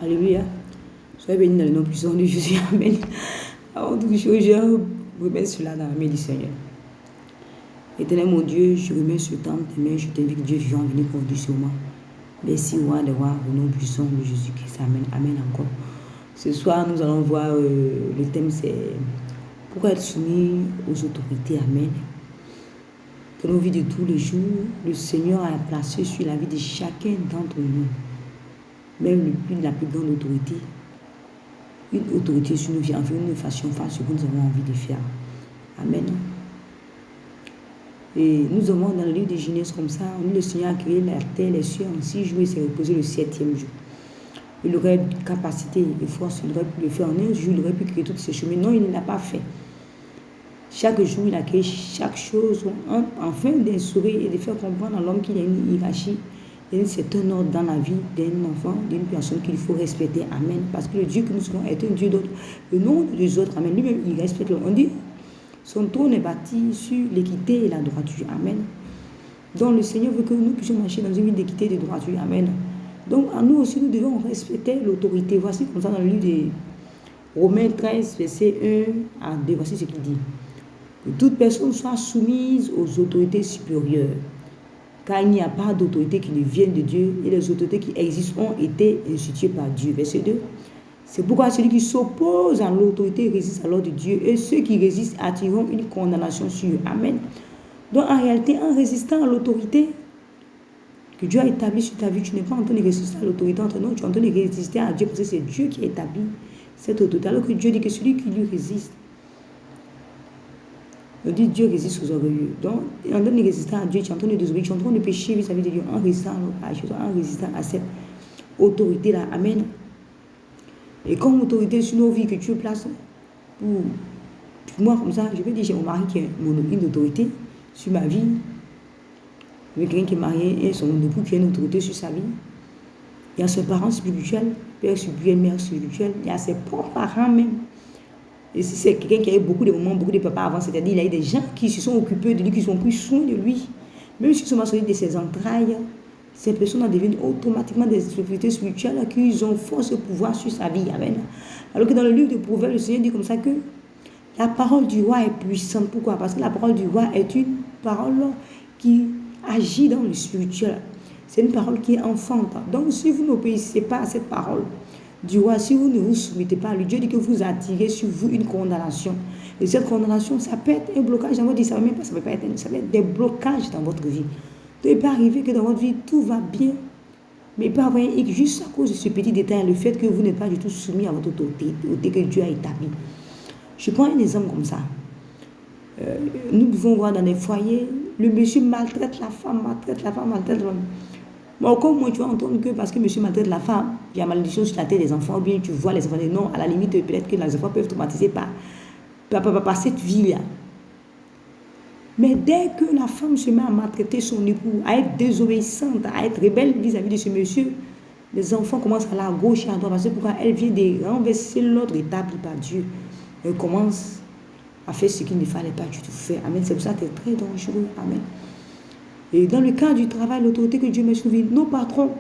Alléluia. Soyez bénis dans le nom puissant de Jésus. Amen. Avant toute chose, je remets cela dans la main du Seigneur. Éternel mon Dieu, je remets ce temps dans tes mains. Je t'invite, Dieu, viens venir conduire sur moi. Merci, roi des rois, au nom puissant de Jésus-Christ. Amen. Amen encore. Ce soir, nous allons voir le thème, c'est pourquoi être soumis aux autorités. Amen. Dans nos vies de tous les jours, le Seigneur a placé sur la vie de chacun d'entre nous, même la plus grande autorité, une autorité sur nos vies, en fait, nous ne fassions pas ce que nous avons envie de faire. Amen. Et nous avons dans le livre de Genèse comme ça, le Seigneur a créé la terre, les cieux en 6 jours et s'est reposé le 7e jour. Il aurait capacité et force, il aurait pu le faire en un jour, il aurait pu créer toutes ces choses. Mais non, il ne l'a pas fait. Chaque jour, il a créé chaque chose afin d'instaurer et de faire comprendre à l'homme qu'il y a une hiérarchie. Et c'est un ordre dans la vie d'un enfant, d'une personne qu'il faut respecter. Amen. Parce que le Dieu que nous serons est un Dieu d'autre. Le nom des autres, amen. Lui-même, il respecte l'homme. On dit, son trône est bâti sur l'équité et la droiture. Amen. Donc le Seigneur veut que nous puissions marcher dans une vie d'équité et de droiture. Amen. Donc à nous aussi, nous devons respecter l'autorité. Voici comme ça dans le livre de Romains 13, verset 1 à 2. Voici ce qu'il dit. Que toute personne soit soumise aux autorités supérieures. Car il n'y a pas d'autorité qui ne vienne de Dieu et les autorités qui existent ont été instituées par Dieu. Verset 2. C'est pourquoi celui qui s'oppose à l'autorité résiste à l'ordre de Dieu et ceux qui résistent attireront une condamnation sur eux. Amen. Donc en réalité, en résistant à l'autorité que Dieu a établie sur ta vie, tu n'es pas en train de résister à l'autorité entre nous, tu es en train de résister à Dieu parce que c'est Dieu qui a établi cette autorité. Alors que Dieu dit que celui qui lui résiste, on dit Dieu résiste aux orgueilleux. Donc, en train de résister à Dieu, tu es en train de désobéir, tu es en train de pécher vis-à-vis de Dieu en résistant à cette autorité-là. Amen. Et comme autorité sur nos vies que tu places, pour moi, comme ça, je peux dire j'ai mon mari qui a une autorité sur ma vie. Il y a quelqu'un qui est marié et son époux qui a une autorité sur sa vie. Il y a ses parents spirituels, père spirituel, mère spirituelle. Il y a ses propres parents même. Et si c'est quelqu'un qui a eu beaucoup de moments, beaucoup de papas avant, c'est-à-dire il y a eu des gens qui se sont occupés de lui, qui ont pris soin de lui. Même s'ils sont maçonnés de ses entrailles, ces personnes deviennent automatiquement des autorités spirituelles qui ont force et pouvoir sur sa vie. Amen. Alors que dans le livre de Proverbes, le Seigneur dit comme ça que la parole du roi est puissante. Pourquoi? Parce que la parole du roi est une parole qui agit dans le spirituel. C'est une parole qui est enfante. Donc si vous n'obéissez pas à cette parole du roi, si vous ne vous soumettez pas à lui, Dieu dit que vous attirez sur vous une condamnation. Et cette condamnation, ça peut être un blocage dans votre vie, ça ne peut pas être, ça peut être des blocages dans votre vie. Donc il peut arriver que dans votre vie, tout va bien, mais il peut avoir un hic juste à cause de ce petit détail, le fait que vous n'êtes pas du tout soumis à votre autorité que Dieu a établie. Je prends un exemple comme ça. Nous devons voir dans les foyers, le monsieur maltraite la femme, maltraite l'homme. Bon, comme moi, tu vas entendre que parce que monsieur maltraite la femme, il y a malédiction sur la tête des enfants, ou bien tu vois les enfants, non, à la limite, peut-être que les enfants peuvent traumatiser par cette vie-là. Mais dès que la femme se met à maltraiter son époux, à être désobéissante, à être rebelle vis-à-vis de ce monsieur, les enfants commencent à aller à gauche et à droite, parce que pourquoi elle vient de renverser l'ordre établi par Dieu. Elle commence à faire ce qu'il ne fallait pas du tout faire. Amen. C'est pour ça que c'est très dangereux. Amen. Et dans le cas du travail, l'autorité que Dieu met sur nous, nos patrons,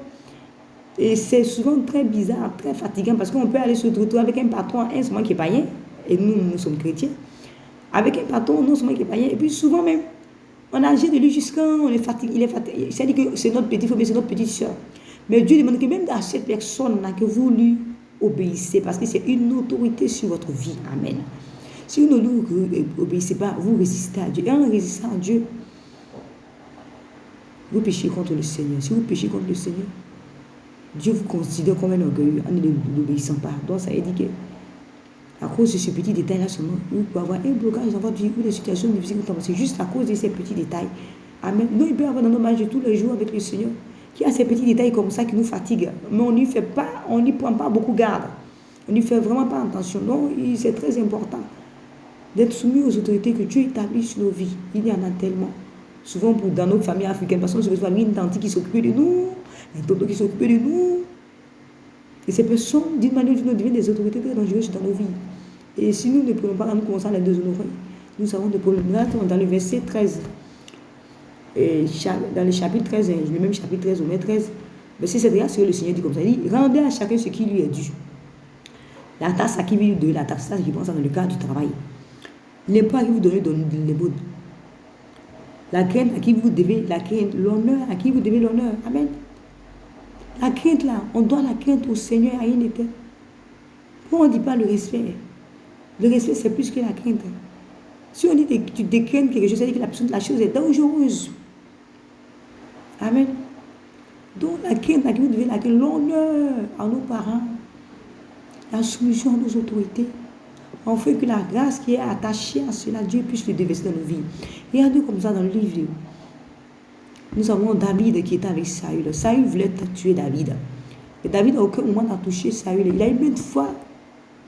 et c'est souvent très bizarre, très fatigant, parce qu'on peut aller se retrouver avec un patron, un seulement qui est païen, et nous sommes chrétiens, avec un patron, non seulement qui est païen, et puis souvent même, on agit de lui jusqu'à on est fatigué, il est fatigué. C'est-à-dire que c'est notre petit frère, c'est notre petite soeur. Mais Dieu demande que même à cette personne-là, que vous lui obéissez, parce que c'est une autorité sur votre vie. Amen. Si vous ne lui obéissez pas, vous résistez à Dieu. Et en résistant à Dieu, vous péchez contre le Seigneur. Si vous péchez contre le Seigneur, Dieu vous considère comme un orgueilleux en ne l'obéissant pas. Donc ça veut dire que, à cause de ce petit détail-là seulement, vous pouvez avoir un blocage dans votre vie ou des situations difficiles. C'est juste à cause de ces petits détails. Amen. Nous, il peut y avoir dans nos marches de tous les jours avec le Seigneur, qui a ces petits détails comme ça qui nous fatiguent. Mais on n'y prend pas beaucoup garde. On n'y fait vraiment pas attention. Donc, c'est très important d'être soumis aux autorités que Dieu établit sur nos vies. Il y en a tellement. Souvent, dans notre famille africaine, parce qu'on se retrouve avec une tante qui s'occupe de nous, un tonton qui s'occupe de nous. Et ces personnes, d'une manière ou d'une autre, deviennent des autorités très dangereuses dans nos vies. Et si nous ne prenons pas, nous commençons à les déshonorer. Nous avons des problèmes. Là, dans le verset 13, et dans le chapitre 13, le même chapitre 13, au mai 13, Mais c'est cette grâce que le Seigneur dit comme ça. Il dit, rendez à chacun ce qui lui est dû. La taxe à qui vous donne, la taxe, ça, je pense dans le cadre du travail. L'impôt à qui vous donnez, donne l'impôt. La crainte à qui vous devez la crainte. L'honneur à qui vous devez l'honneur. Amen. La crainte là, on doit la crainte au Seigneur, à rien n'était. Pourquoi on ne dit pas le respect? Le respect, c'est plus que la crainte. Si on dit que tu décraines quelque chose, ça veut dire que la chose est dangereuse. Amen. Donc la crainte à qui vous devez la crainte, l'honneur à nos parents, la soumission à nos autorités. On fait que la grâce qui est attachée à cela, Dieu puisse le déverser dans nos vies. Regardez comme ça dans le livre. Nous avons David qui était avec Saül. Saül voulait tuer David. Et David, à aucun moment n'a touché Saül. Il a eu maintes fois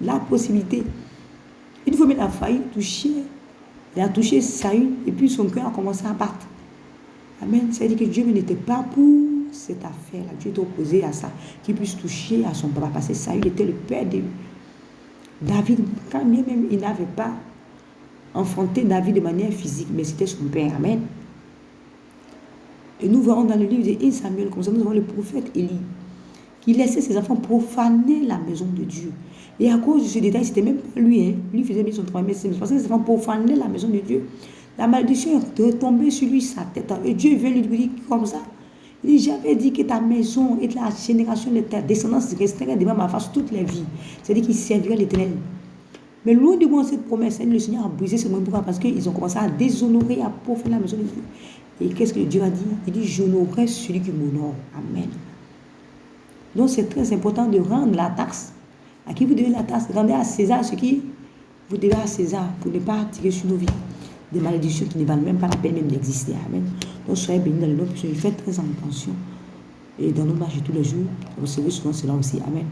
la possibilité. Une fois, il a failli toucher. Il a touché Saül. Et puis son cœur a commencé à battre. Amen. C'est-à-dire que Dieu n'était pas pour cette affaire-là. Dieu était opposé à ça. Qu'il puisse toucher à son papa. Parce que Saül était le père de David. Quand même, il n'avait pas enfanté David de manière physique. Mais c'était son père. Amen. Et nous verrons dans le livre de 1 Samuel, comme ça, nous avons le prophète Élie, qui laissait ses enfants profaner la maison de Dieu. Et à cause de ce détail, c'était même pas lui, hein. Lui faisait bien son travail, mais c'est parce que ses enfants profanaient la maison de Dieu. La malédiction est retombée sur lui, sa tête. Et Dieu vient lui dire comme ça. Il dit, j'avais dit que ta maison et la génération de ta descendance resterait devant ma face toutes les vies. C'est-à-dire qu'il servirait l'Éternel. Mais loin de moi cette promesse, le Seigneur a brisé ce moment. Pourquoi? Parce qu'ils ont commencé à déshonorer, à profaner la maison de Dieu. Et qu'est-ce que Dieu a dit? Il dit, j'honorerai celui qui m'honore. Amen. Donc c'est très important de rendre la taxe. À qui vous devez la taxe? Rendez à César ce qui vous devez à César pour ne pas attirer sur nos vies des malédictions qui ne valent même pas la peine même d'exister. Amen. Donc soyez bénis dans le nom de Dieu. Faites très attention. Et dans nos marches tous les jours, recevez souvent cela aussi. Amen.